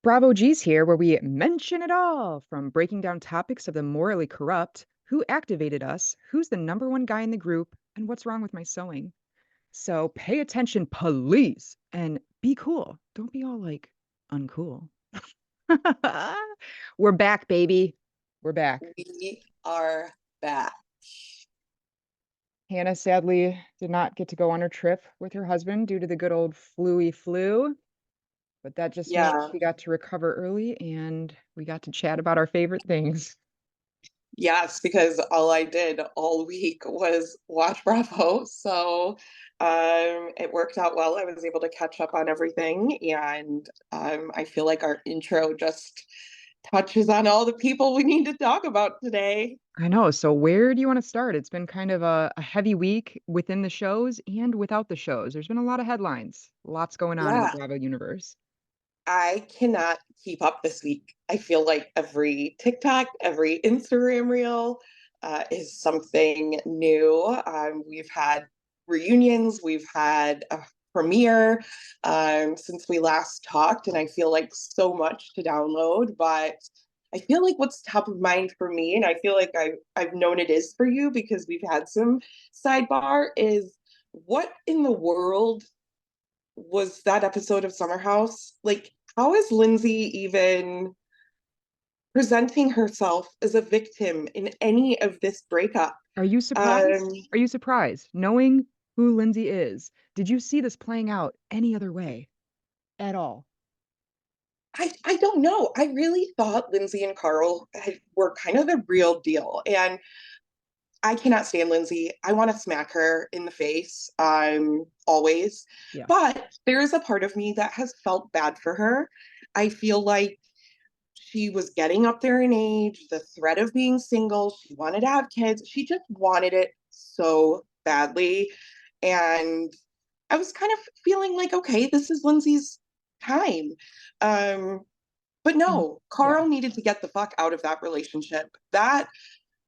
BravOGs here, where we mention it all from breaking down topics of the morally corrupt, who activated us, who's the number one guy in the group, and what's wrong with my sewing. So pay attention, please, and be cool. Don't be all like uncool. We're back, baby. We're back. We are back. Hannah sadly did not get to go on her trip with her husband due to the good old flu. But that just means Yeah. she got to recover early and we got to chat about our favorite things. Yes, because all I did all week was watch Bravo. So it worked out well. I was able to catch up on everything. And I feel like our intro just touches on all the people we need to talk about today. I know. So where do you want to start? It's been kind of a heavy week within the shows and without the shows. There's been a lot of headlines, lots going on in the Yeah, Bravo universe. I cannot keep up this week. I feel like every TikTok, every Instagram reel is something new. We've had reunions, we've had a premiere since we last talked, and I feel like so much to download. But I feel like what's top of mind for me, and I feel like I've known it is for you because we've had some sidebar, is what in the world was that episode of Summer House? Like, how is Lindsay even presenting herself as a victim in any of this breakup? Are you Um, surprised? Are you surprised? Knowing who Lindsay is, did you see this playing out any other way at all? I don't know. I really thought Lindsay and Carl were kind of the real deal. And I cannot stand Lindsay. I want to smack her in the face, always. Yeah, But there is a part of me that has felt bad for her. I feel like she was getting up there in age, the threat of being single. She wanted to have kids. She just wanted it so badly. And I was kind of feeling like, okay, this is Lindsay's time. Um, but mm, no, yeah, Carl needed to get the fuck out of that relationship. That,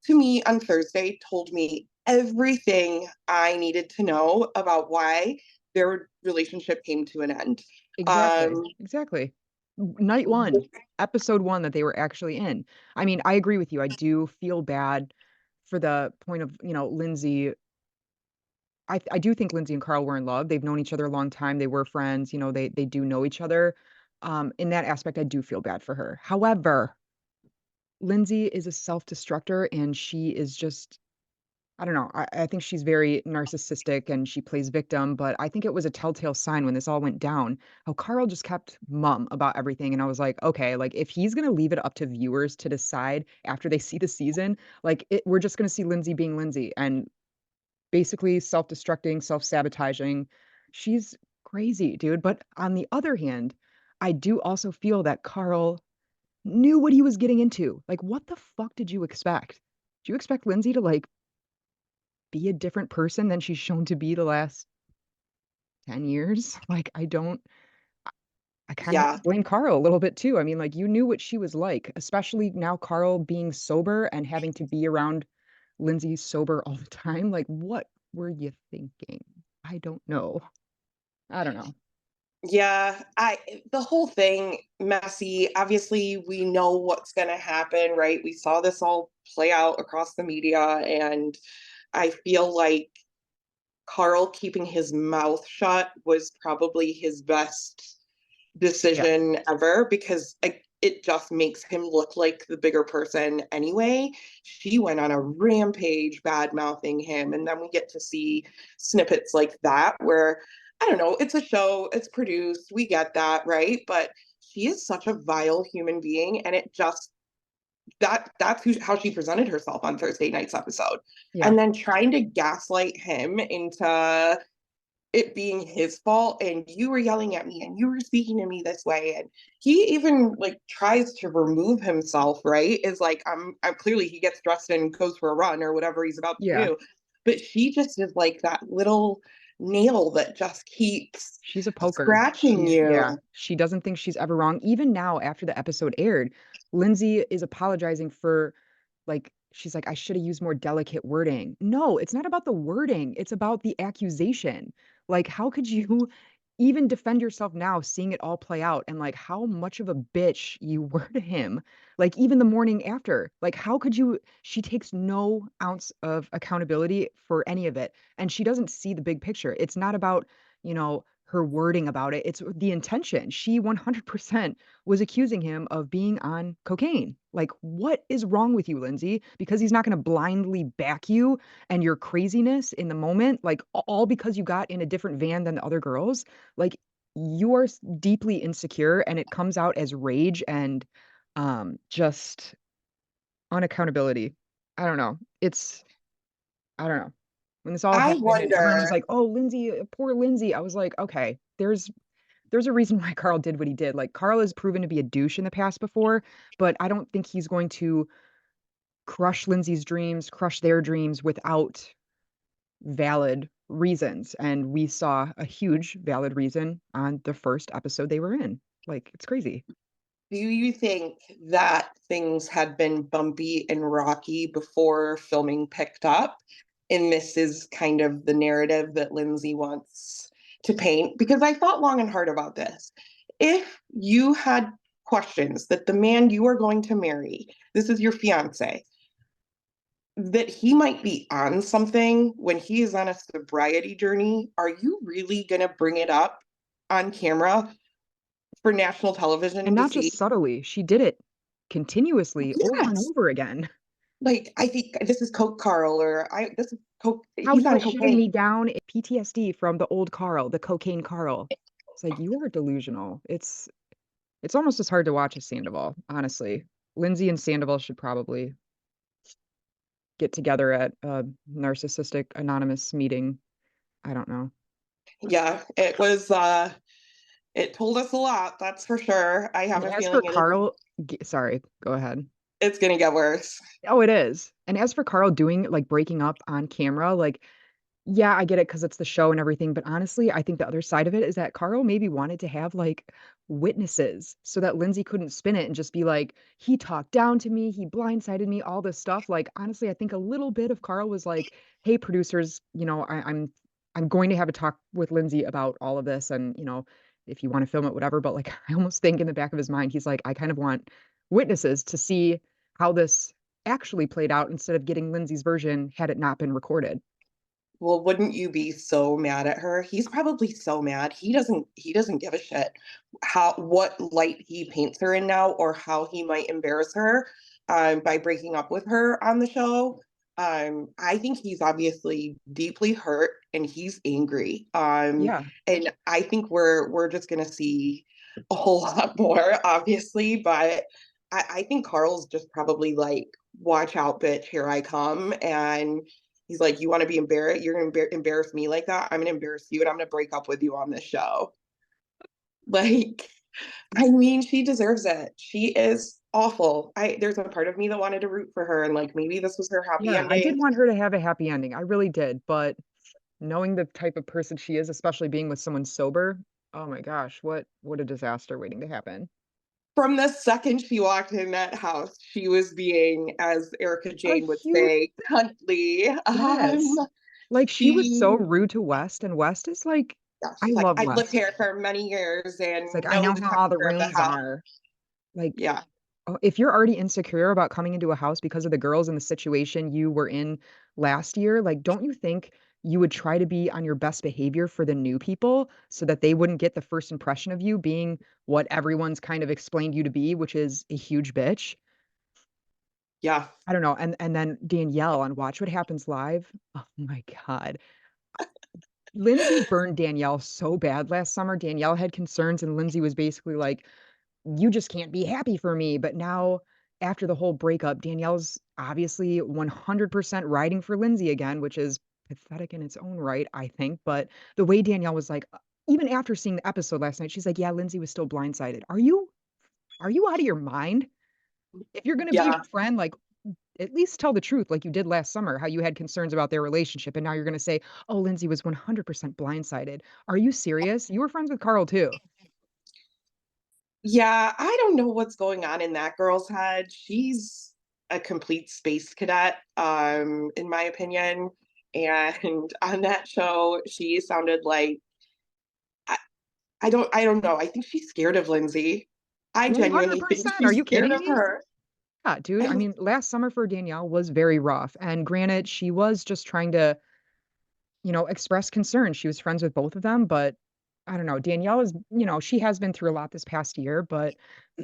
to me, on Thursday, told me everything I needed to know about why their relationship came to an end. exactly, Um, exactly. Night one, episode one that they were actually in. I mean, I agree with you. I do feel bad for the point of, Lindsay. I do think Lindsay and Carl were in love. They've known each other a long time. They were friends, they do know each other. In that aspect, I do feel bad for her. However, Lindsay is a self-destructor and she is just, I don't know. I think she's very narcissistic and she plays victim, but I think it was a telltale sign when this all went down, how Carl just kept mum about everything. And I was like, okay, like if he's gonna leave it up to viewers to decide after they see the season, we're just gonna see Lindsay being Lindsay and basically self-destructing, self-sabotaging. She's crazy, dude. But on the other hand, I do also feel that Carl knew what he was getting into. Like, what the fuck did you expect? Do you expect Lindsay to like be a different person than she's shown to be the last 10 years? Like, I kind of have yeah, to blame Carl a little bit too. I mean, like, you knew what she was like, especially now Carl being sober and having to be around Lindsay sober all the time. Like, what were you thinking? I don't know. I don't know. yeah, I the whole thing messy. Obviously, we know what's going to happen, right? We saw this all play out across the media, and I feel like Carl keeping his mouth shut was probably his best Yeah. decision ever because it just makes him look like the bigger person anyway. She went on a rampage bad mouthing him, and then we get to see snippets like that where I don't know, it's a show, it's produced, we get that, right? But she is such a vile human being, and it just how she presented herself on Thursday night's episode. Yeah. And then trying to gaslight him into it being his fault and you were yelling at me and you were speaking to me this way and he even like tries to remove himself, right? Is like I'm clearly he gets dressed and goes for a run or whatever he's about to Yeah. do, but she just is like that little nail that just keeps She's a poker. scratching Yeah, you. she doesn't think she's ever wrong. Even now, after the episode aired, Lindsay is apologizing for, like, she's like, I should have used more delicate wording. No, it's not about the wording. It's about the accusation. Like, how could you even defend yourself now, seeing it all play out and like how much of a bitch you were to him. Like even the morning after, like how could you? She takes no ounce of accountability for any of it. And she doesn't see the big picture. It's not about, her wording about it. It's the intention. She 100% was accusing him of being on cocaine. Like, what is wrong with you, Lindsay? Because he's not going to blindly back you and your craziness in the moment, like all because you got in a different van than the other girls. Like you are deeply insecure and it comes out as rage and just unaccountability. I don't know. I don't know. When this all I happened and everyone was wonder, like, "Oh, Lindsay, poor Lindsay." I was like, "Okay, there's a reason why Carl did what he did. Like Carl has proven to be a douche in the past before, but I don't think he's going to crush Lindsay's dreams, crush their dreams without valid reasons. And we saw a huge valid reason on the first episode they were in. Like, it's crazy. do you think that things had been bumpy and rocky before filming picked up? And this is kind of the narrative that Lindsay wants to paint? Because I thought long and hard about this. If you had questions that the man you are going to marry, this is your fiance, that he might be on something when he is on a sobriety journey, are you really going to bring it up on camera for national And television to not see? just subtly, she did it continuously over and Yes. over again. Like, I think this is Coke Carl, or this is Coke, How he's he on was shutting cocaine. me down, PTSD from the old Carl, the cocaine Carl. It's like you are delusional. It's almost as hard to watch as Sandoval, honestly. Lindsay and Sandoval should probably get together at a narcissistic anonymous meeting. I don't know. Yeah, it told us a lot, that's for sure. I have And a as for feeling Carl, sorry, go ahead. it's gonna get worse. Oh, it is. And as for Carl doing like breaking up on camera, like, yeah, I get it because it's the show and everything. But honestly, I think the other side of it is that Carl maybe wanted to have like witnesses so that Lindsay couldn't spin it and just be like, he talked down to me, he blindsided me, all this stuff. Like, honestly, I think a little bit of Carl was like, hey, producers, I'm going to have a talk with Lindsay about all of this. And, if you want to film it, whatever. But like, I almost think in the back of his mind, he's like, I kind of want witnesses to see how this actually played out instead of getting Lindsay's version had it not been recorded. Well, wouldn't you be so mad at her? He's probably so mad. He doesn't give a shit how what light he paints her in now, or how he might embarrass her by breaking up with her on the show. I think he's obviously deeply hurt and he's angry. Yeah. And I think we're just gonna see a whole lot more, obviously, but I think Carl's just probably like, watch out, bitch, here I come. And he's like, you want to be embarrassed? You're going to embarrass me like that? I'm going to embarrass you and I'm going to break up with you on this show. Like, I mean, she deserves it. She is awful. There's a part of me that wanted to root for her and like maybe this was her happy Yeah, I did ending. want her to have a happy ending. I really did. But knowing the type of person she is, especially being with someone sober, oh my gosh, what a disaster waiting to happen. From the second she walked in that house, she was being, as Erica A Jane would huge say, cunty. yes. Like she was so She, rude to West, and West is like, yeah, I she's like, love I've lived West. here for many years It's and like I know know the how all the temperature of the rooms house. are. Like, Yeah. oh, if you're already insecure about coming into a house because of the girls and the situation you were in last year, like, don't you think you would try to be on your best behavior for the new people so that they wouldn't get the first impression of you being what everyone's kind of explained you to be, which is a huge bitch? Yeah. I don't know. And then Danielle on Watch What Happens Live. Oh my God. Lindsay burned Danielle so bad last summer. Danielle had concerns, and Lindsay was basically like, you just can't be happy for me. But now, after the whole breakup, Danielle's obviously 100% riding for Lindsay again, which is pathetic in its own right, I think. But the way Danielle was like, even after seeing the episode last night, she's like, yeah, Lindsay was still blindsided. Are you out of your mind? If you're going to be Yeah. her friend, like, at least tell the truth like you did last summer, how you had concerns about their relationship. And now you're going to say, oh, Lindsay was 100% blindsided. Are you serious? You were friends with Carl too. Yeah, I don't know what's going on in that girl's head. She's a complete space cadet, in my opinion. And on that show, she sounded like I don't know. I think she's scared of Lindsay. I genuinely think 100%. Are she's you scared kidding of me? her. Yeah, dude. I And mean, last summer for Danielle was very rough. And granted, she was just trying to, express concern. She was friends with both of them, but I don't know. Danielle is, she has been through a lot this past year, but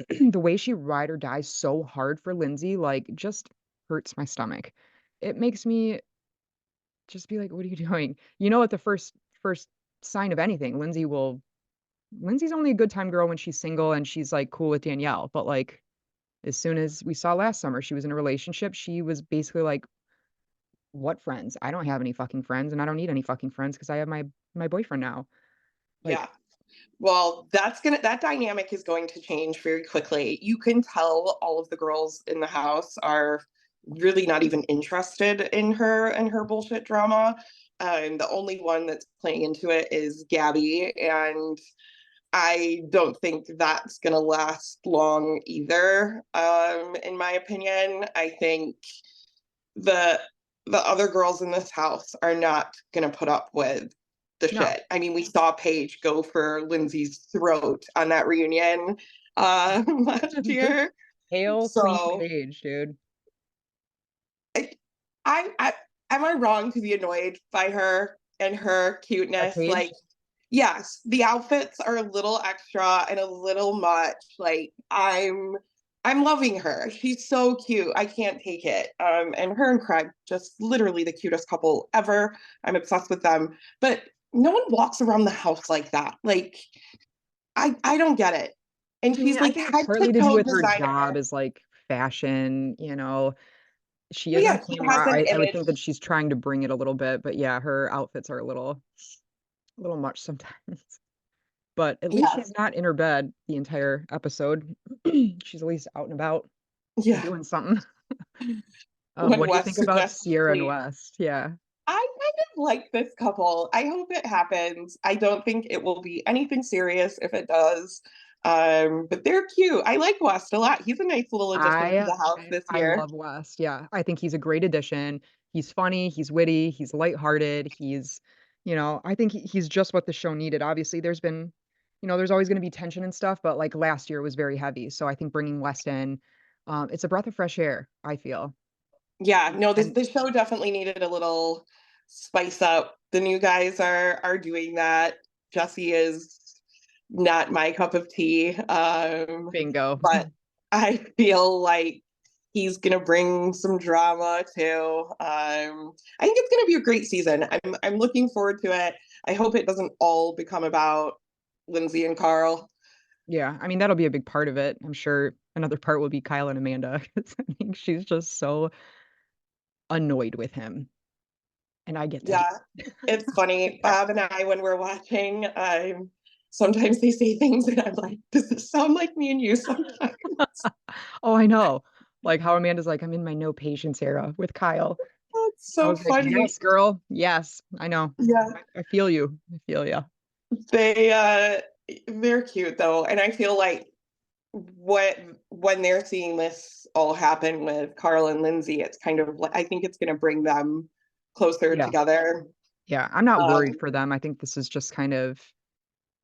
the way she ride or dies so hard for Lindsay, like, just hurts my stomach. It makes me just be like, what are you doing? You know, at the first sign of anything, Lindsay's only a good time girl when she's single and she's like cool with Danielle. But like as soon as we saw last summer, she was in a relationship, she was basically like, what friends? I don't have any fucking friends and I don't need any fucking friends because I have my boyfriend now. yeah. Like, Well, that dynamic is going to change very quickly. You can tell all of the girls in the house are really not even interested in her and her bullshit drama. And the only one that's playing into it is Gabby. And I don't think that's going to last long either. In my opinion, I think the the other girls in this house are not going to put up with the no. shit. I mean, we saw Paige go for Lindsay's throat on that reunion last year. Hail Queen So Page, dude. I, I am I wrong to be annoyed by her and her By cuteness? Like, Page? yes, the outfits are a little extra and a little much. Like, I'm loving her. She's so cute. I can't take it. And her and Craig, just literally the cutest couple ever. I'm obsessed with them. But no one walks around the house like that. Like, I don't get it. And I mean, she's I like think it's head to partly to do toe with her job designer. as like fashion. She Well, is on yeah, she has camera. an I would image. think that she's trying to bring it a little bit, but yeah, her outfits are a little much sometimes. But at least Yes. she's not in her bed the entire episode. She's at least out and about Yeah. doing something. What When do you Wes think about suggests Sierra and sleep. West? Yeah. I kind of like this couple. I hope it happens. I don't think it will be anything serious if it does. But they're cute. I like West a lot. He's a nice little addition to I the house this I year. love West. Yeah. I think he's a great addition. He's funny, he's witty, he's lighthearted, I think he's just what the show needed. Obviously, there's always going to be tension and stuff, but like last year was very heavy. So I think bringing West in, it's a breath of fresh air, I feel. Yeah, no, And this show definitely needed a little spice up. The new guys are doing that. Jesse is not my cup of tea. bingo. But I feel like he's gonna bring some drama too. I think it's gonna be a great season. I'm looking forward to it. I hope it doesn't all become about Lindsay and Carl. Yeah, I mean that'll be a big part of it. I'm sure another part will be Kyle and Amanda 'cause I think she's just so annoyed with him, and I get that. Yeah, it's funny. Bob and I, when we're watching, sometimes they say things and I'm like, does this sound like me and you sometimes? Oh, I know. Like how Amanda's like, I'm in my no patience era with Kyle. It's I so was like, funny. yes, girl. Yes, I know. Yeah, I feel you. I feel you. they they're cute though, and I feel like what when they're seeing this all happen with Carl and Lindsay, it's kind of like I think it's going to bring them closer Yeah. together. Yeah. I'm not worried Um, for them. I think this is just kind of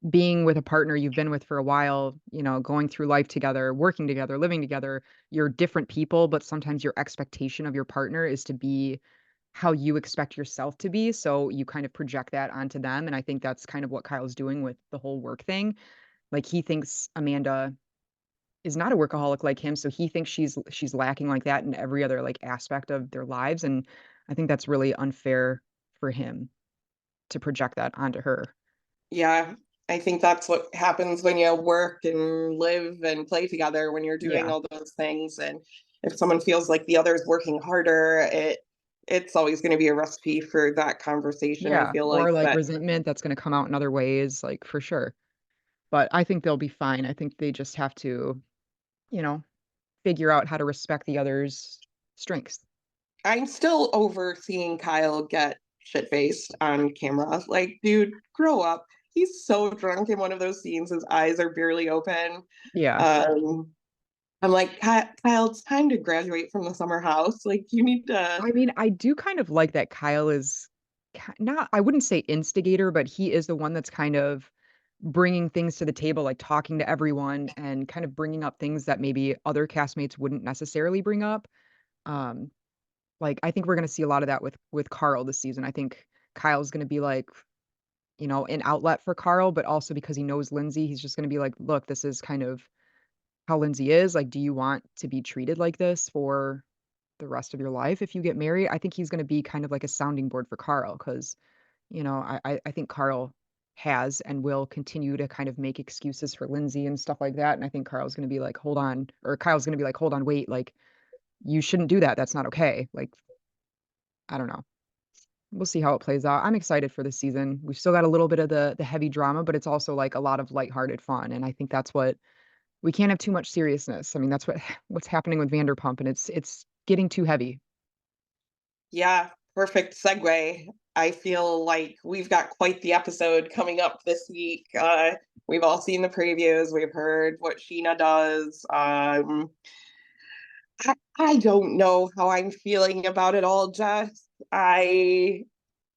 being with a partner you've been with for a while, going through life together, working together, living together. You're different people, but sometimes your expectation of your partner is to be how you expect yourself to be. So you kind of project that onto them. And I think that's kind of what Kyle's doing with the whole work thing. Like he thinks Amanda is not a workaholic like him, so he thinks she's lacking like that in every other like aspect of their lives. And I think that's really unfair for him to project that onto her. yeah, I think that's what happens when you work and live and play together when you're doing Yeah. all those things. And if someone feels like the other is working harder, it's always going to be a recipe for that conversation, I Yeah. feel Or like. like But resentment that's going to come out in other ways, like for sure. But I think they'll be fine. I think they just have to, you know, figure out how to respect the other's strengths. I'm still over seeing Kyle get shit faced on camera. Like, dude, grow up. He's so drunk in one of those scenes, his eyes are barely open. Yeah. Um, I'm like, Kyle, it's time to graduate from the summer house. Like, you need to. I mean, I do kind of like that Kyle is not, I wouldn't say instigator, but he is the one that's kind of bringing things to the table, like talking to everyone and kind of bringing up things that maybe other castmates wouldn't necessarily bring up. Um, like I think we're going to see a lot of that with Carl this season. I think Kyle's going to be like, an outlet for Carl, but also because he knows Lindsay, he's just going to be like, look, this is kind of how Lindsay is. Like, do you want to be treated like this for the rest of your life if you get married? I think he's going to be kind of like a sounding board for Carl because, I think Carl has and will continue to kind of make excuses for Lindsay and stuff like that. And I think Carl's going to be like, hold on, or Kyle's going to be like, hold on, wait, like, you shouldn't do that. That's not okay. Like, I don't know. We'll see how it plays out. I'm excited for this season. We've still got a little bit of the heavy drama, but it's also like a lot of lighthearted fun. And I think that's what we can't have too much seriousness. I mean, that's what's happening with Vanderpump, and it's getting too heavy. Yeah, perfect segue. I feel like we've got quite the episode coming up this week. We've all seen the previews. We've heard what Sheena does. I don't know how I'm feeling about it all, Jess. I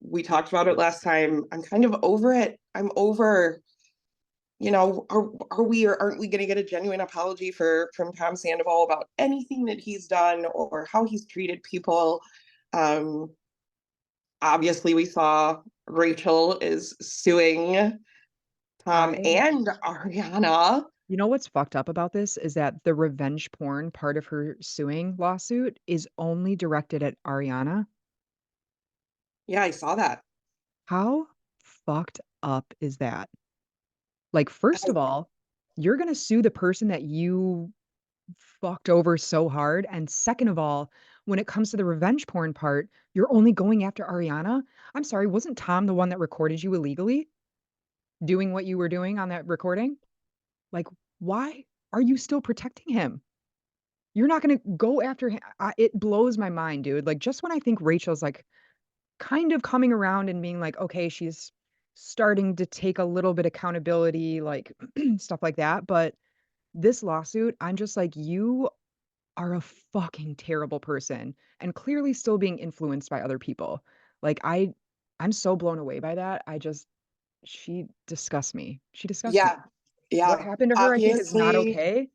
We talked about it last time. I'm kind of over it. I'm over, are we or aren't we going to get a genuine apology from Tom Sandoval about anything that he's done or how he's treated people? Um, Obviously, we saw Rachel is suing Tom I and Ariana. You know what's fucked up about this is that the revenge porn part of her suing lawsuit is only directed at Ariana. Yeah, I saw that. How fucked up is that? Like, first I, of all, you're gonna sue the person that you fucked over so hard. And second of all, when it comes to the revenge porn part, you're only going after Ariana. I'm sorry, wasn't Tom the one that recorded you illegally doing what you were doing on that recording? Like, why are you still protecting him? You're not gonna go after him. It blows my mind, dude. Like, just when I think Rachel's like kind of coming around and being like, okay, she's starting to take a little bit accountability, like stuff like that. But this lawsuit, I'm just like, you are a fucking terrible person and clearly still being influenced by other people. Like I'm so blown away by that. She disgusts me. She disgusts me. yeah, What yeah. happened to her I think is not Obviously, okay,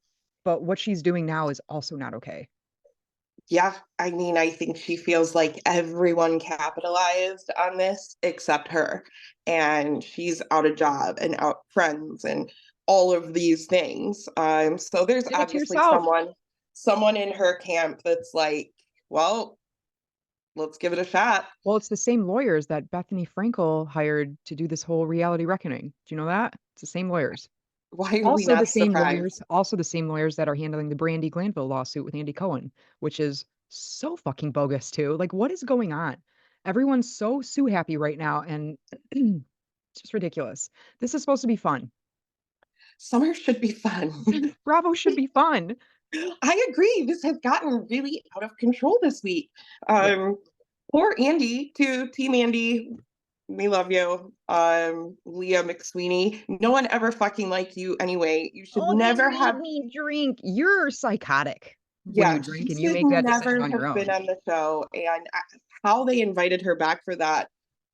but what she's doing now is also not okay. yeah. I mean, I think she feels like everyone capitalized on this except her. And she's out of job and out friends and all of these things. So there's Did it to obviously yourself. someone in her camp that's like, well, let's give it a shot. Well, it's the same lawyers that Bethany Frankel hired to do this whole reality reckoning. Do you know that? It's the same lawyers. Why are we not surprised? Also the same lawyers that are handling the Brandy Glanville lawsuit with Andy Cohen, which is so fucking bogus too. Like, what is going on? Everyone's so sue happy right now, and it's just ridiculous. This is supposed to be fun. Summer should be fun. Bravo should be fun. I agree. This has gotten really out of control this week. Yeah. Poor Andy, to Team Andy. We love you. Leah McSweeney. No one ever fucking liked you anyway. You should Oh, they never made have, me drink. You're psychotic when you yeah, drink she and you should make that decision never on have your been own. on the show. And how they invited her back for that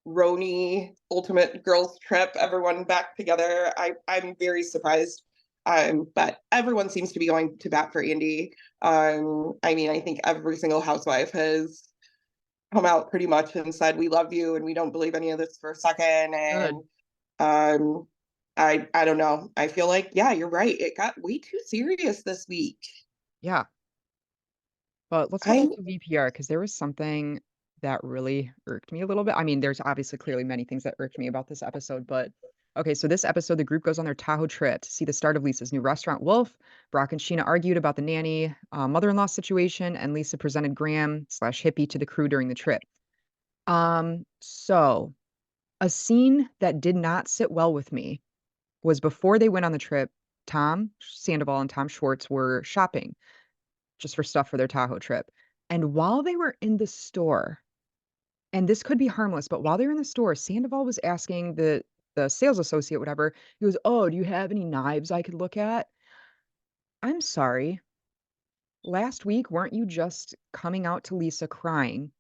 Roni Ultimate Girls Trip, everyone back together. I'm very surprised. But everyone seems to be going to bat for Andy. I mean, I think every single housewife has come out pretty much and said we love you and we don't believe any of this for a second. And Good. um, I don't know. I feel like yeah, you're right. It got way too serious this week. Yeah. But let's go back I'm to VPR because there was something that really irked me a little bit. I mean, there's obviously clearly many things that irked me about this episode, but okay, so this episode, the group goes on their Tahoe trip to see the start of Lisa's new restaurant, Wolf. Brock and Sheena argued about the nanny mother-in-law situation, and Lisa presented Graham slash hippie to the crew during the trip. So a scene that did not sit well with me was before they went on the trip, Tom Sandoval and Tom Schwartz were shopping just for stuff for their Tahoe trip. And while they were in the store, and this could be harmless, but while they were in the store, Sandoval was asking the sales associate, whatever, he goes, "Oh, do you have any knives I could look at?" I'm sorry. Last week, weren't you just coming out to Lisa crying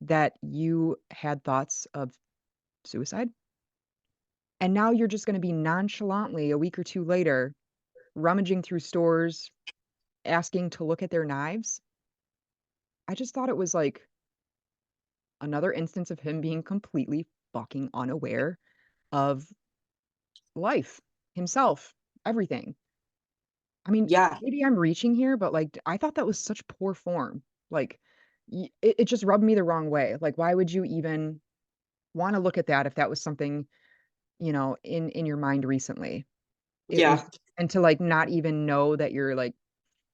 that you had thoughts of suicide? And now you're just going to be nonchalantly a week or two later rummaging through stores, asking to look at their knives. I just thought it was like another instance of him being completely fucking unaware of life, himself, everything. I mean, Yeah, maybe I'm reaching here, but like I thought that was such poor form. Like it just rubbed me the wrong way. Like why would you even want to look at that if that was something, in your mind recently? It yeah, was, and to like not even know that you're like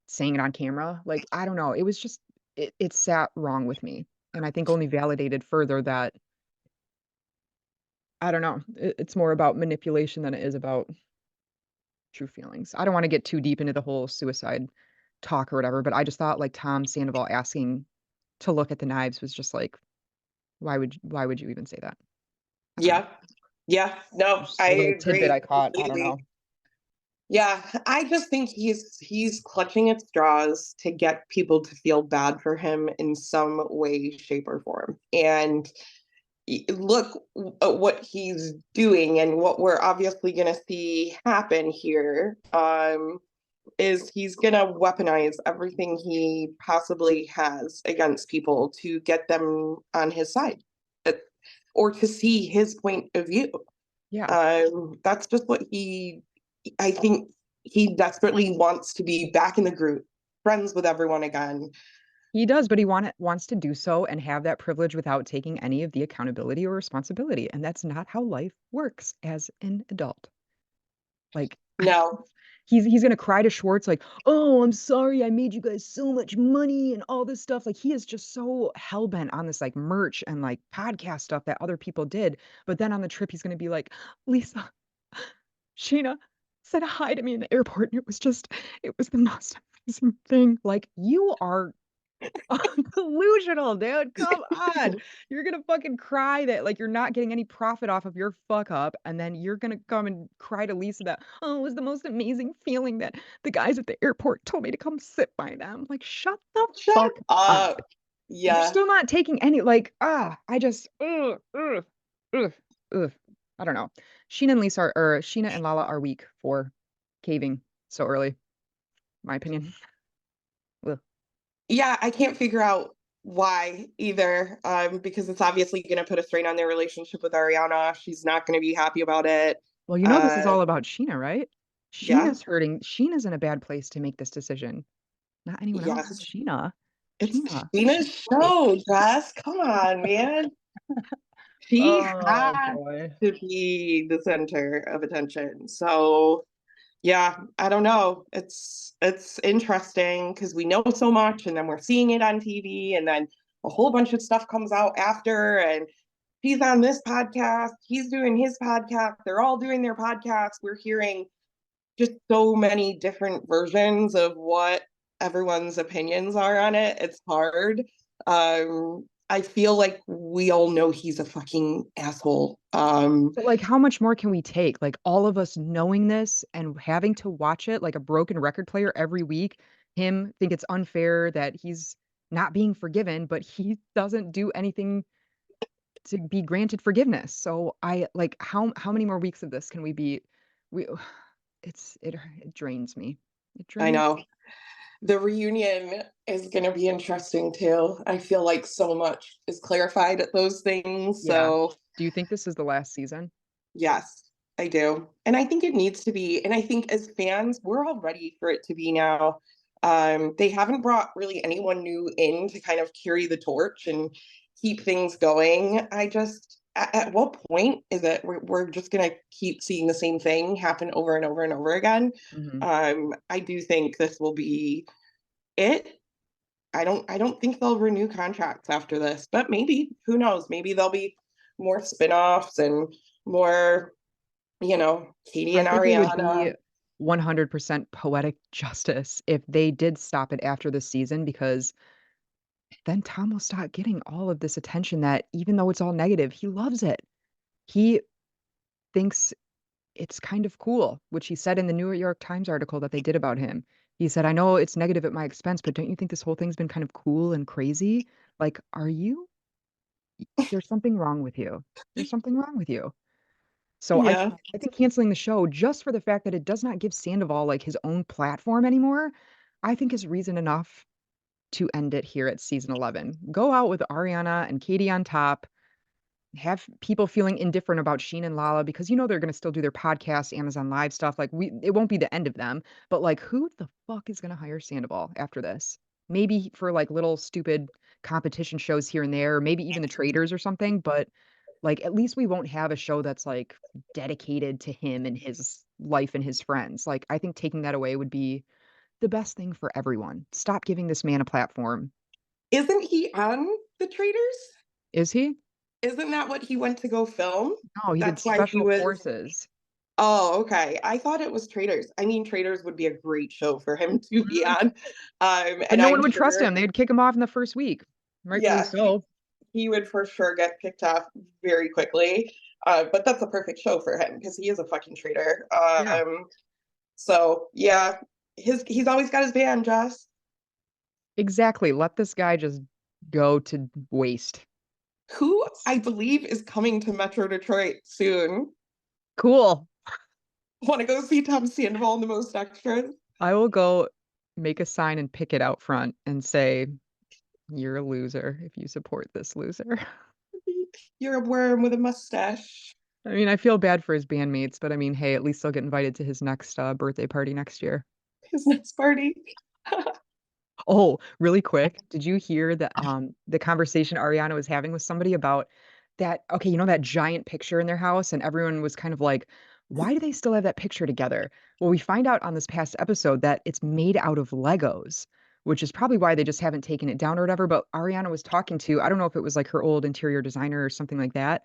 saying it on camera. Like I don't know. It was just it sat wrong with me. And I think only validated further that I don't know. It's more about manipulation than it is about true feelings. I don't want to get too deep into the whole suicide talk or whatever, but I just thought like Tom Sandoval asking to look at the knives was just like, why would you even say that? I don't know. yeah, yeah. No, Just I a little tidbit agree I caught. I don't completely. know. Yeah, I just think he's clutching at straws to get people to feel bad for him in some way, shape, or form. And look at what he's doing and what we're obviously going to see happen here is he's going to weaponize everything he possibly has against people to get them on his side or to see his point of view. Yeah. That's just what I think he desperately wants to be back in the group, friends with everyone again. He does, but he wants to do so and have that privilege without taking any of the accountability or responsibility. And that's not how life works as an adult. Like No, he's gonna cry to Schwartz like, "Oh, I'm sorry, I made you guys so much money and all this stuff." Like he is just so hell bent on this like merch and like podcast stuff that other people did. But then on the trip, he's gonna be like, "Lisa, Sheena said hi to me in the airport, and it was the most amazing thing." Like you are delusional, dude. Come on. You're gonna fucking cry that like you're not getting any profit off of your fuck up, and then you're gonna come and cry to Lisa that, oh, it was the most amazing feeling that the guys at the airport told me to come sit by them. Like, shut the shut fuck up. up. You're Yeah. still not taking any like I just ugh, ugh. I don't know. Sheena and Lisa are or Sheena and Lala are weak for caving so early, my opinion. Ugh. Yeah, I can't figure out why either, because it's obviously going to put a strain on their relationship with Ariana. She's not going to be happy about it. Well, this is Uh, all about Sheena, right? yeah, Sheena's hurting. Sheena's in a bad place to make this decision. Not anyone else. It's yes, Sheena. it's Sheena. Sheena's show, Jess. Come on, man. She Oh has boy. to be the center of attention. So yeah, I don't know. It's interesting because we know so much and then we're seeing it on TV and then a whole bunch of stuff comes out after and he's on this podcast, he's doing his podcast, they're all doing their podcasts. We're hearing just so many different versions of what everyone's opinions are on it. It's hard. I feel like we all know he's a fucking asshole. But like, how much more can we take? Like, all of us knowing this and having to watch it like a broken record player every week, him think it's unfair that he's not being forgiven, but he doesn't do anything to be granted forgiveness. So I like how many more weeks of this can we be we it drains me. It I drains. know. The reunion is going to be interesting too. I feel like so much is clarified at those things. Yeah. So, Do you think this is the last season? yes, I do. And I think it needs to be. And I think as fans, we're all ready for it to be now. They haven't brought really anyone new in to kind of carry the torch and keep things going. At what point is it we're just going to keep seeing the same thing happen over and over and over again? Hmm. I do think this will be it. I don't think they'll renew contracts after this, but maybe, who knows? Maybe there'll be more spin-offs and more, Katie I and think it would be Ariana. 100% poetic justice if they did stop it after this season because then Tom will start getting all of this attention that even though it's all negative, he loves it. He thinks it's kind of cool, which he said in the New York Times article that they did about him. He said, I know it's negative at my expense, but don't you think this whole thing's been kind of cool and crazy? Like, there's something wrong with you. There's something wrong with you. So Yeah. I think canceling the show just for the fact that it does not give Sandoval like his own platform anymore, I think is reason enough to end it here at season 11. Go out with Ariana and Katie on top. Have people feeling indifferent about Sheen and Lala because you know they're gonna still do their podcast, Amazon Live stuff. Like it won't be the end of them. But like, who the fuck is gonna hire Sandoval after this? Maybe for like little stupid competition shows here and there, or maybe even the traders or something. But like, at least we won't have a show that's like dedicated to him and his life and his friends. Like, I think taking that away would be the best thing for everyone. Stop giving this man a platform. Isn't he on the Traders? Is he? Isn't that what he went to go film? No, he did That's why he special was. forces. Oh, okay. I thought it was Traders. I mean, Traders would be a great show for him to be Mhm. on. But And no one I'm would trust sure, him. They'd kick him off in the first week. Rightfully yeah, so. he would for sure get kicked off very quickly. But that's a perfect show for him because he is a fucking traitor. Yeah, So yeah, he's always got his band, Joss. exactly. Let this guy just go to waste. Who It's I believe is coming to Metro Detroit soon. cool. Want to go see Tom Sandoval in the Most Extras? I will go make a sign and pick it out front and say, you're a loser if you support this loser. You're a worm with a mustache. I mean, I feel bad for his bandmates, but I mean, hey, at least they'll get invited to his next birthday party next year. His next party. Oh, really quick, did you hear the conversation Ariana was having with somebody about that? Okay, you know that giant picture in their house, and everyone was kind of like, why do they still have that picture together? Well, we find out on this past episode that it's made out of Legos, which is probably why they just haven't taken it down or whatever. But Ariana was talking to, I don't know if it was like her old interior designer or something like that,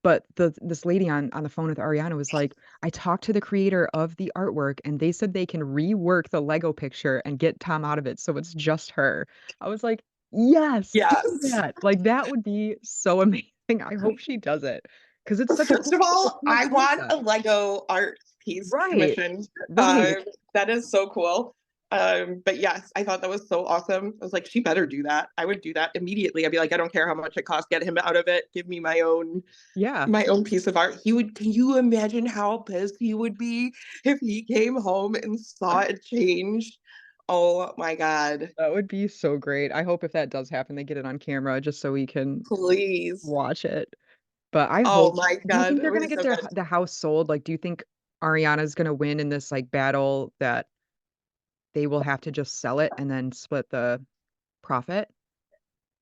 but this lady on the phone with Ariana was like, I talked to the creator of the artwork and they said they can rework the Lego picture and get Tom out of it. So it's just her. I was like, yes, do Yes. that. Like that would be so amazing. I hope she does it because First of it's a all, cool I want a concept. Lego art piece Right. commissioned. Right. That is so cool. But yes, I thought that was so awesome. I was like, she better do that. I would do that immediately. I'd be like, I don't care how much it costs, get him out of it. Give me Yeah. my own piece of art. He would. Can you imagine how pissed he would be if he came home and saw it changed? Oh my god! That would be so great. I hope if that does happen, they get it on camera just so we can Please. watch it. But I Oh hope, my do you god, think that they're would gonna be get so good. the house sold? Like, do you think Ariana's gonna win in this like battle that they will have to just sell it and then split the profit?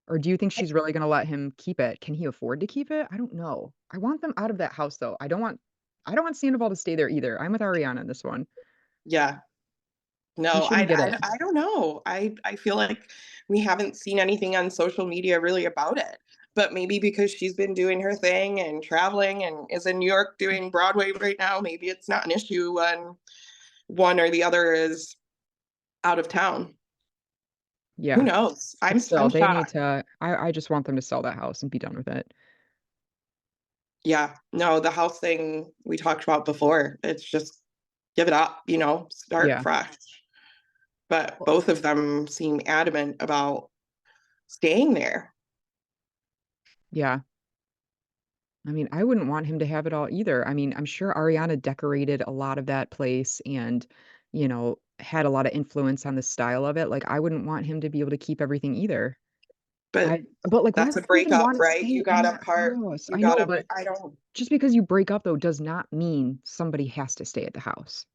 Or do you think she's really gonna let him keep it? Can he afford to keep it? I don't know. I want them out of that house though. I don't want Sandoval to stay there either. I'm with Ariana in this one. Yeah, He no, shouldn't get it. I don't know. I feel like we haven't seen anything on social media really about it. But maybe because she's been doing her thing and traveling and is in New York doing Broadway right now, maybe it's not an issue when one or the other is out of town. Who Yeah. knows? But still, I'm they need shocked. to I just want them to sell that house and be done with it. Yeah, no, the house thing we talked about before. It's just give it up, start Yeah. fresh. But both of them seem adamant about staying there. Yeah. I mean, I wouldn't want him to have it all either. I mean, I'm sure Ariana decorated a lot of that place and, had a lot of influence on the style of it. Like, I wouldn't want him to be able to keep everything either. But But like, why that's would a he even breakup, want to right? stay in that house? You I know, gotta, but I don't, just because you break up though does not mean somebody has to stay at the house.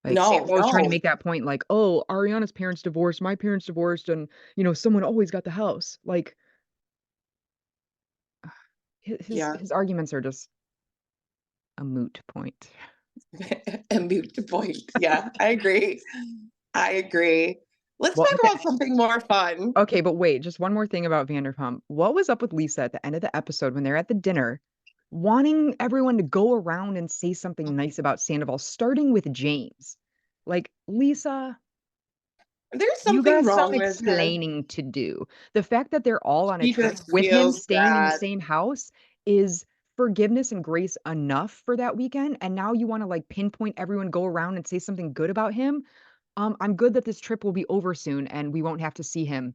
Like no, Sandoval was trying to no. make that point, like, oh, Ariana's parents divorced, my parents divorced, and someone always got the house. Like Yeah. his arguments are just a moot point. And mute to point. Yeah, I agree. I agree. Let's Well, talk about something more fun. okay, but wait, just one more thing about Vanderpump. What was up with Lisa at the end of the episode when they're at the dinner, wanting everyone to go around and say something nice about Sandoval, starting with James? Like, Lisa, There's you something got some wrong with her. explaining to do. The fact that they're all on a She trip just with him, feels staying in the bad. same house, is forgiveness and grace enough for that weekend. And now you want to like pinpoint everyone, go around and say something good about him. I'm good that this trip will be over soon and we won't have to see him.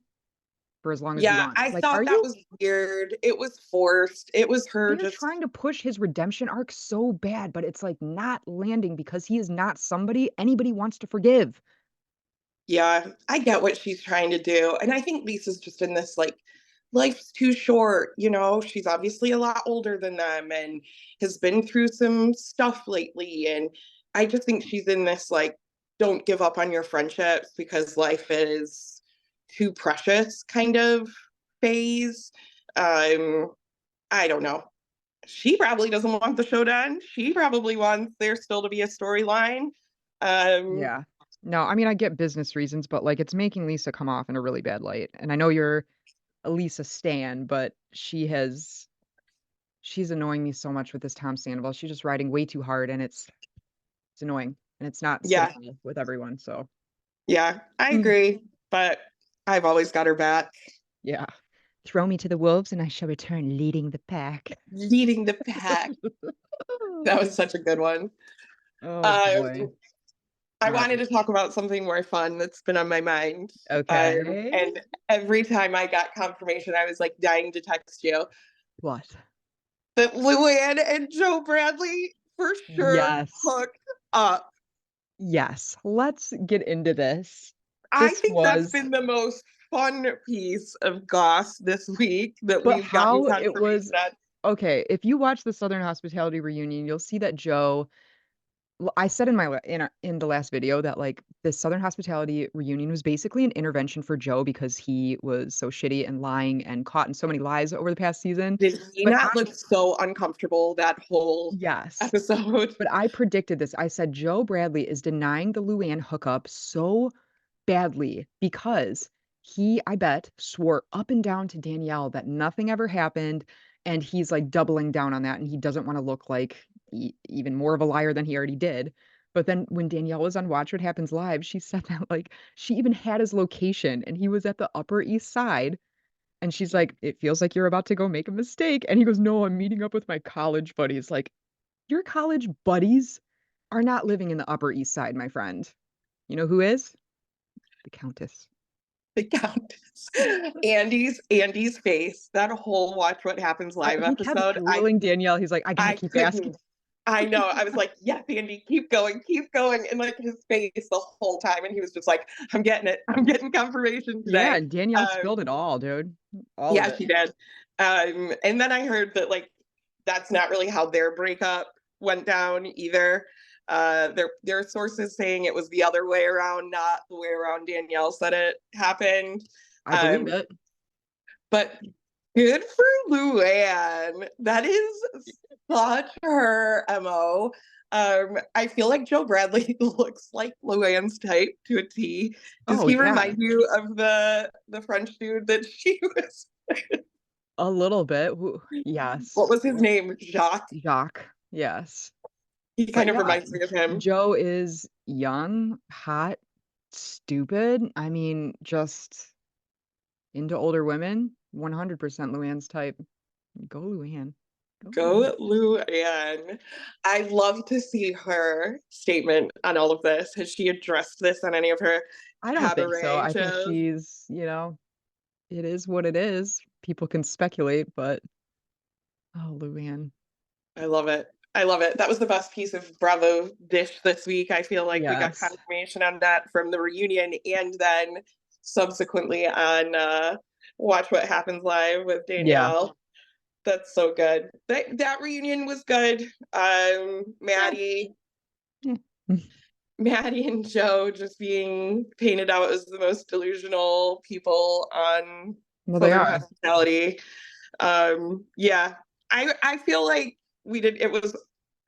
for as long as he Yeah, wants. I Like, are thought that you? was weird. It was forced. It was her They're just, trying to push his redemption arc so bad, but it's like not landing because he is not somebody anybody wants to forgive. yeah, I get what she's trying to do. And I think Lisa's just in this like, life's too short. She's obviously a lot older than them and has been through some stuff lately. And I just think she's in this like, don't give up on your friendships because life is too precious kind of phase. Um, I don't know. She probably doesn't want the show done. She probably wants there still to be a storyline. Um, Yeah. No, I mean, I get business reasons, but like it's making Lisa come off in a really bad light. And I know you're a Lisa stan, but she's annoying me so much with this Tom Sandoval. She's just riding way too hard and it's annoying and it's not sitting yeah, well with everyone. So yeah, I mm, agree. But I've always got her back, yeah. Throw me to the wolves and I shall return leading the pack. leading the pack. That was such a good one. Oh boy. Um, I All wanted right. to talk about something more fun that's been on my mind. Okay. And every time I got confirmation, I was like dying to text you What? that Luann and Joe Bradley for sure Yes. hooked up. Yes. Let's get into this. I This think that's was, been the most fun piece of goss this week that but we've gotten how it was confirmation on. okay. If you watch the Southern Hospitality reunion, you'll see that Joe I said in in the last video that like this Southern Hospitality reunion was basically an intervention for Joe because he was so shitty and lying and caught in so many lies over the past season. Did he But not look so uncomfortable that whole yes, episode? but I predicted this. I said Joe Bradley is denying the Luann hookup so badly because he, I bet, swore up and down to Danielle that nothing ever happened. And he's like doubling down on that. And he doesn't want to look like even more of a liar than he already did. But then when Danielle was on Watch What Happens Live, she said that like she even had his location and he was at the Upper East Side. And she's like, it feels like you're about to go make a mistake. And he goes, no, I'm meeting up with my college buddies. Like, your college buddies are not living in the Upper East Side, my friend. You know who is? The Countess. The Countess. Andy's face, that whole Watch What Happens live He kept episode, grilling Danielle. He's like, I gotta I keep asking. couldn't. I know. I was like, yes, Andy, keep going. And like his face the whole time. And he was just like, I'm getting it. I'm getting confirmation Yeah, today. and Danielle spilled it all, dude. All of Yeah, it. she did. And then I heard that like that's not really how their breakup went down either. Their sources saying it was the other way around, not the way around Danielle said it happened. I believe Um, it. but good for Luann. That is such her MO. I feel like Joe Bradley looks like Luann's type to a T. Does Oh he yeah, remind you of the French dude that she was? a little bit. What Yes, was his name? Jacques. Jacques. Yes, He but kind of yeah, reminds me of him. Joe is young, hot, stupid. I mean, just into older women. 100% Luann's type. Go Luann. Go Luann. Go Luann. I love to see her statement on all of this. Has she addressed this on any of her I don't think so. cabaret I think shows? it is what it is. People can speculate, but oh, Luann. I love it. I love it. That was the best piece of Bravo dish this week. I feel like we got Yes. confirmation on that from the reunion and then subsequently on Watch What Happens Live with Yeah. Danielle. That's so good. That reunion was good. Yeah. Yeah. Maddie and Joe just being painted out as the most delusional people on Well, they Southern are. hospitality. Yeah, I feel like we did. It was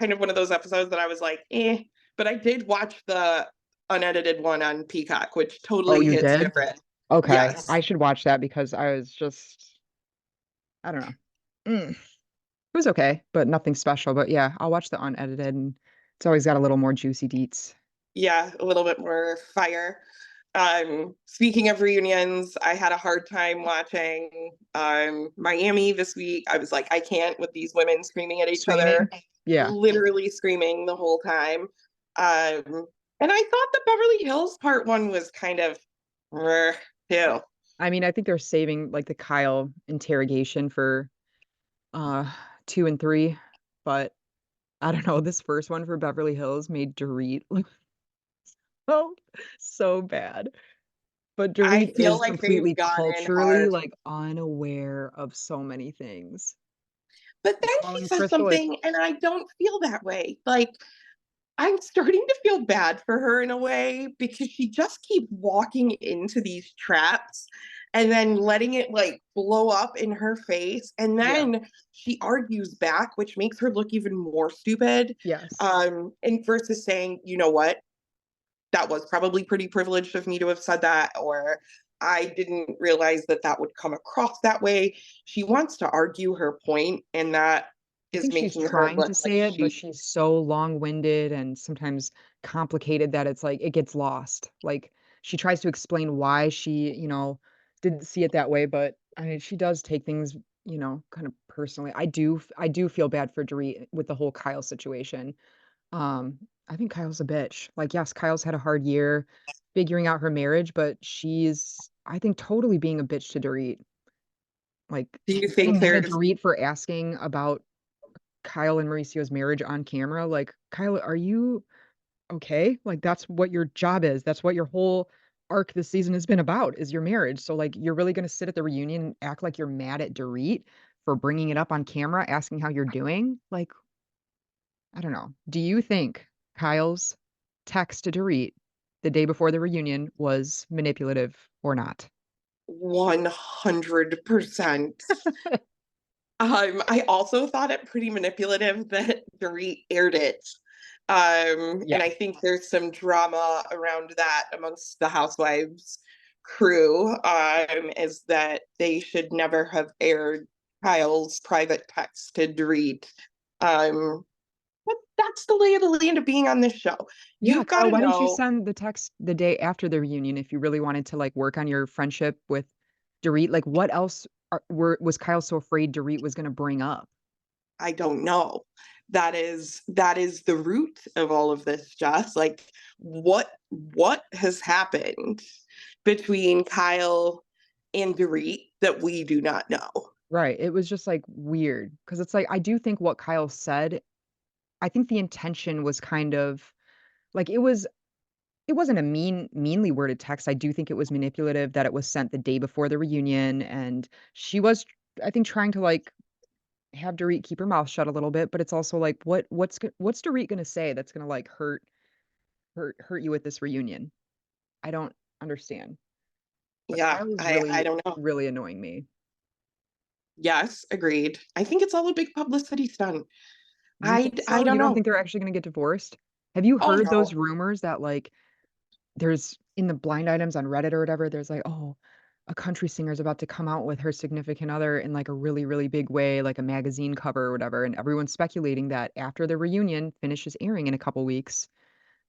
kind of one of those episodes that I was like, eh, but I did watch the unedited one on Peacock, which Oh, totally you hits did? different. Okay. Yes, I should watch that because I was just, I don't know. Mm. It was okay, but nothing special. But yeah, I'll watch the unedited and it's always got a little more juicy deets. yeah, a little bit more fire. Speaking of reunions, I had a hard time watching Miami this week. I was like, I can't with these women screaming at each other, Screaming. Yeah. literally screaming the whole time. And I thought the Beverly Hills part one was kind of too. I mean, I think they're saving like the Kyle interrogation for uh 2 and 3, but I don't know, this first one for Beverly Hills made Dorit look so so bad. But I Dorit feel is like they've completely gone in culturally hard. like unaware of so many things. But Like then she calling says Crystal like something, and I don't feel that way. Like, I'm starting to feel bad for her in a way because she just keeps walking into these traps and then letting it like blow up in her face. And yeah, then she argues back, which makes her look even more stupid. yes. And versus saying, you know what, that was probably pretty privileged of me to have said that, or I didn't realize that that would come across that way. She wants to argue her point, and that I is think she's making her trying look to like say it, but she. she's so long-winded and sometimes complicated that it's like it gets lost. Like she tries to explain why she, didn't see it that way, but I mean, she does take things, kind of personally. I do feel bad for Dorit with the whole Kyle situation. Um, I think Kyle's a bitch. Like, yes, Kyle's had a hard year figuring out her marriage, but she's, I think, totally being a bitch to Dorit. Like, Do you she's think getting mad at there's Dorit for asking about Kyle and Mauricio's marriage on camera. Like, Kyle, are you okay? Like, that's what your job is. That's what your whole arc this season has been about, is your marriage. So, like, you're really gonna sit at the reunion and act like you're mad at Dorit for bringing it up on camera, asking how you're doing? Like, I don't know. Do you think Kyle's text to Dorit the day before the reunion was manipulative or not? 100%? I also thought it pretty manipulative that Dorit aired it. Yeah. And I think there's some drama around that amongst the Housewives crew, is that they should never have aired Kyle's private text to Dorit. Um, but that's the lay of the land of being on this show. Yeah, You've got Kyle, to why didn't you know. send the text the day after the reunion if you really wanted to like work on your friendship with Dorit? Like, what else was Kyle so afraid Dorit was going to bring up? I don't know. That is the root of all of this, Joss. Like, what has happened between Kyle and Dorit that we do not know? Right. It was just like weird because it's like I do think what Kyle said, I think the intention was kind of like it wasn't a meanly worded text. I do think it was manipulative that it was sent the day before the reunion and she was I think trying to like have Dorit keep her mouth shut a little bit, but it's also like what's Dorit going to say that's going to like hurt you at this reunion? I don't understand. But Yeah, Kyle is I really don't know. really annoying me. Yes, agreed. I think it's all a big publicity stunt. You think I so? don't You don't know. think they're actually going to get divorced? Have you Oh heard those no. rumors that like there's in the blind items on Reddit or whatever, there's like, oh, a country singer is about to come out with her significant other in like a really, really big way, like a magazine cover or whatever. And everyone's speculating that after the reunion finishes airing in a couple weeks,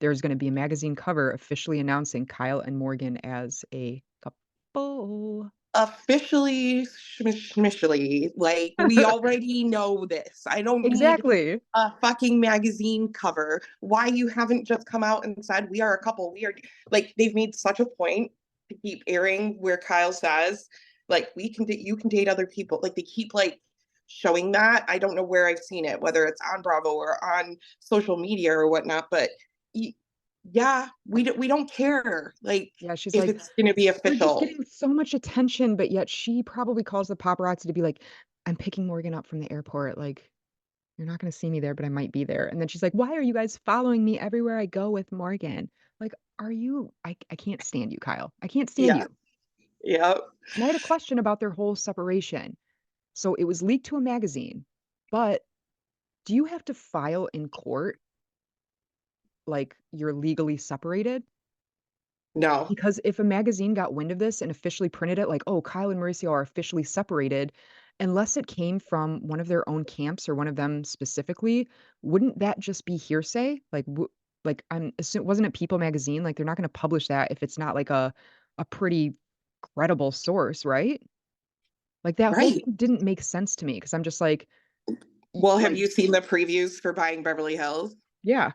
there's going to be a magazine cover officially announcing Kyle and Morgan as a couple. Officially schmishly. Like, we already know this. I don't need Exactly. a fucking magazine cover. Why you haven't just come out and said we are a couple? We are, like, they've made such a point to keep airing where Kyle says like you can date other people. Like, they keep like showing that. I don't know where I've seen it, whether it's on Bravo or on social media or whatnot, but yeah, we don't care like Yeah, she's if like, it's going to be we're just official. getting so much attention, but yet she probably calls the paparazzi to be like, I'm picking Morgan up from the airport. Like, you're not going to see me there, but I might be there. And then she's like, why are you guys following me everywhere I go with Morgan? Like, are you? I can't stand you, Kyle. I can't stand Yeah. you. Yeah. And I had a question about their whole separation. So it was leaked to a magazine, but do you have to file in court like you're legally separated? No. Because if a magazine got wind of this and officially printed it like, "Oh, Kyle and Mauricio are officially separated," unless it came from one of their own camps or one of them specifically, wouldn't that just be hearsay? Like I'm wasn't it People magazine? Like they're not going to publish that if it's not like a pretty credible source, right? Like that whole Right. thing didn't make sense to me because I'm just like Well, have like you seen the previews for buying Beverly Hills? yeah,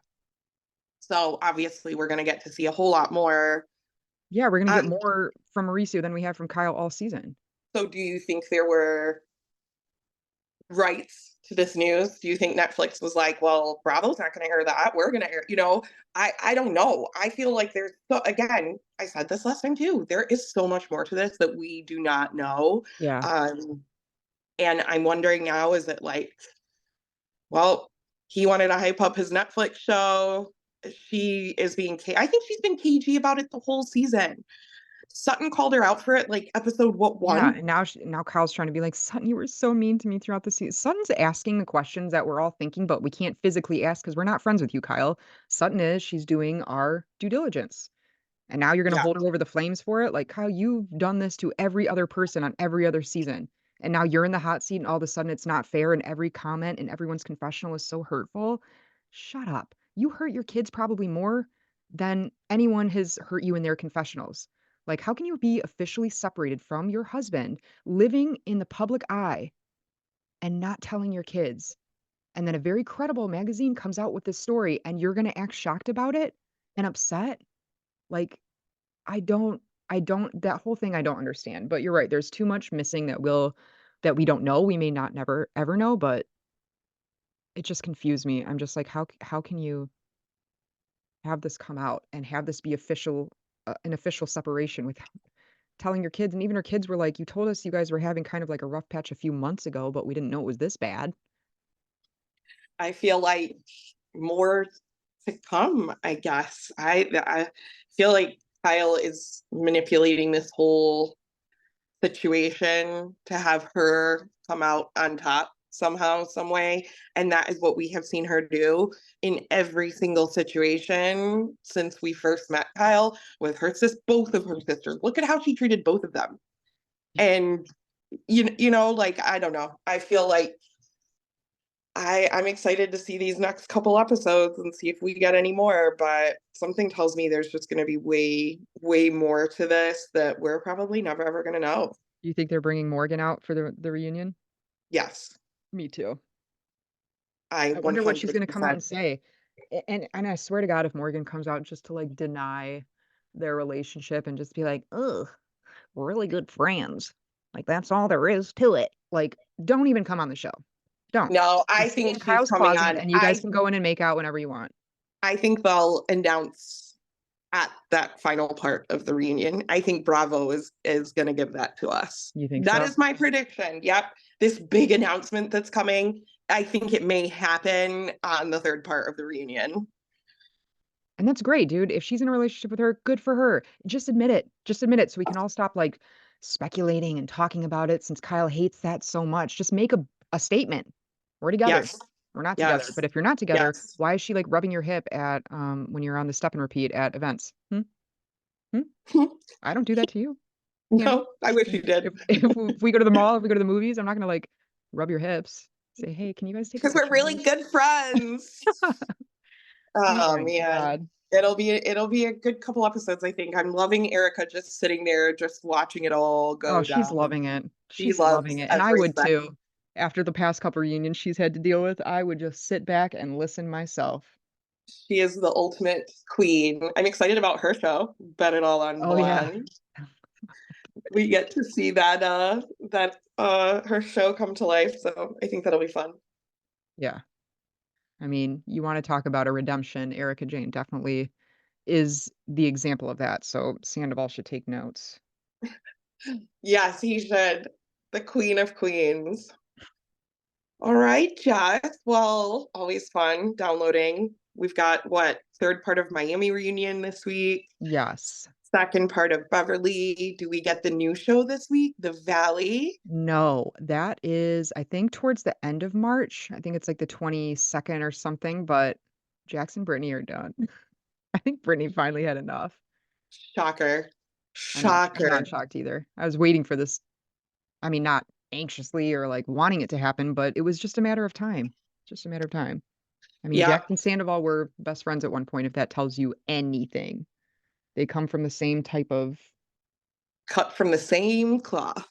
So obviously we're going to get to see a whole lot more Yeah, we're gonna get Um, more from Mauricio than we have from Kyle all season. so do you think there were rights to this news? Do you think Netflix was like, well, Bravo's not going to air that. We're going to air, I don't know. I feel like there's so, again, I said this last time too. There is so much more to this that we do not know. Yeah. Um, and I'm wondering now, is it like, well, he wanted to hype up his Netflix show. She is being, I think she's been cagey about it the whole season. Sutton called her out for it, like episode what Yeah, one? and now Kyle's trying to be like, Sutton, you were so mean to me throughout the season. Sutton's asking the questions that we're all thinking, but we can't physically ask because we're not friends with you, Kyle. Sutton is, she's doing our due diligence. And now you're going to Yeah, hold her over the flames for it? Like, Kyle, you've done this to every other person on every other season. And now you're in the hot seat, and all of a sudden it's not fair, and every comment and everyone's confessional is so hurtful. Shut up. You hurt your kids probably more than anyone has hurt you in their confessionals. Like, how can you be officially separated from your husband, living in the public eye, and not telling your kids? And then a very credible magazine comes out with this story, and you're going to act shocked about it and upset? Like, I don't that whole thing I don't understand. But you're right, there's too much missing that we don't know. We may not never ever know, but it just confused me. I'm just like, how can you have this come out and have this be official, an official separation without telling your kids? And even her kids were like, "You told us you guys were having kind of like a rough patch a few months ago, but we didn't know it was this bad." I feel like more to come, I guess. I feel like Kyle is manipulating this whole situation to have her come out on top somehow, some way. And that is what we have seen her do in every single situation since we first met Kyle with both of her sisters. Look at how she treated both of them. And like I don't know. I feel like I'm excited to see these next couple episodes and see if we get any more, but something tells me there's just going to be way, way more to this that we're probably never ever going to know. Do you think they're bringing Morgan out for the reunion? Yes, Me too. I I wonder what she's gonna come out 100%. and say. And I swear to God, if Morgan comes out just to like deny their relationship and just be like, ugh, we're really good friends. Like that's all there is to it. Like, don't even come on the show. Don't. No, I Just stay think in she's Kyle's coming closet on. and you guys can go in and make out whenever you want. I think they'll announce at that final part of the reunion. I think Bravo is going to give that to us. You think That so? is my prediction. Yep, this big announcement that's coming. I think it may happen on the third part of the reunion. And that's great, dude. If she's in a relationship with her, good for her. Just admit it. Just admit it so we can all stop like speculating and talking about it since Kyle hates that so much. Just make a statement. We're together. Yes, We're not together. yes, But if you're not together, yes. why is she like rubbing your hip at when you're on the step and repeat at events? Hmm? Hmm? I don't do that to you. You know? No, I wish If you did if we go to the mall, if we go to the movies, I'm not gonna like rub your hips. Say, hey, can you guys take a because we're picture of really this? good friends. Oh Oh my man. God. It'll be a good couple episodes, I think. I'm loving Erica just sitting there, just watching it all Oh, go she's down. loving it. She She's loving loves it. And I every would second. too. After the past couple reunions she's had to deal with, I would just sit back and listen myself. She is the ultimate queen. I'm excited about her show, Bet It All on Oh yeah. Blonde. We get to see that her show come to life, so I think that'll be fun. Yeah. I mean, you want to talk about a redemption, Erica Jane definitely is the example of that. So Sandoval should take notes. Yes, he should. The Queen of Queens. All right, Jess. Well, always fun downloading. We've got what, third part of Miami reunion this week, Yes. second part of Beverly. Do we get the new show this week, The Valley? No, that is, I think, towards the end of March. I think it's like the 22nd or something, but Jackson and Brittany are done. I think Brittany finally had enough. Shocker. I know. I'm Shocker. not shocked either. I was waiting for this. I mean, not anxiously or like wanting it to happen, but it was just a matter of time. Just a matter of time. I mean, Yep. Jackson and Sandoval were best friends at one point, if that tells you anything. They come from the same type of Cut from the same cloth.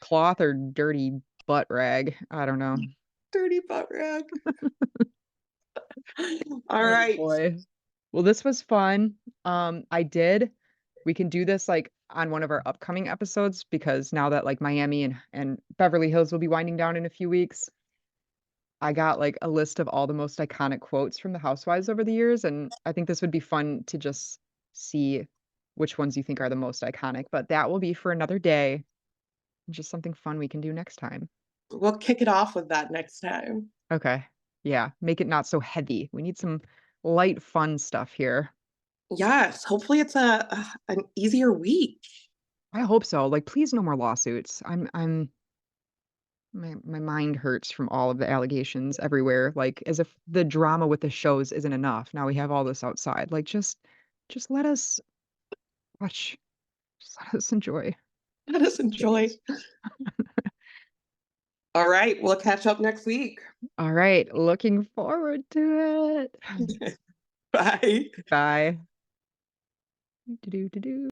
cloth or dirty butt rag. I don't know. Dirty butt rag. All Oh right. boy. Well, this was fun. I did. We can do this like on one of our upcoming episodes because now that like Miami and Beverly Hills will be winding down in a few weeks, I got like a list of all the most iconic quotes from the Housewives over the years, and I think this would be fun to just see which ones you think are the most iconic. But that will be for another day. Just something fun we can do next time. We'll kick it off with that next time. Okay. Yeah, make it not so heavy. We need some light, fun stuff here. Yes, hopefully it's an easier week. I hope so. Like, please no more lawsuits. My mind hurts from all of the allegations everywhere. Like, as if the drama with the shows isn't enough. Now we have all this outside. Like, just let us watch. Just let us enjoy. Let us enjoy. Jeez. All right, we'll catch up next week. All right, looking forward to it. Bye. Bye. Do do do do.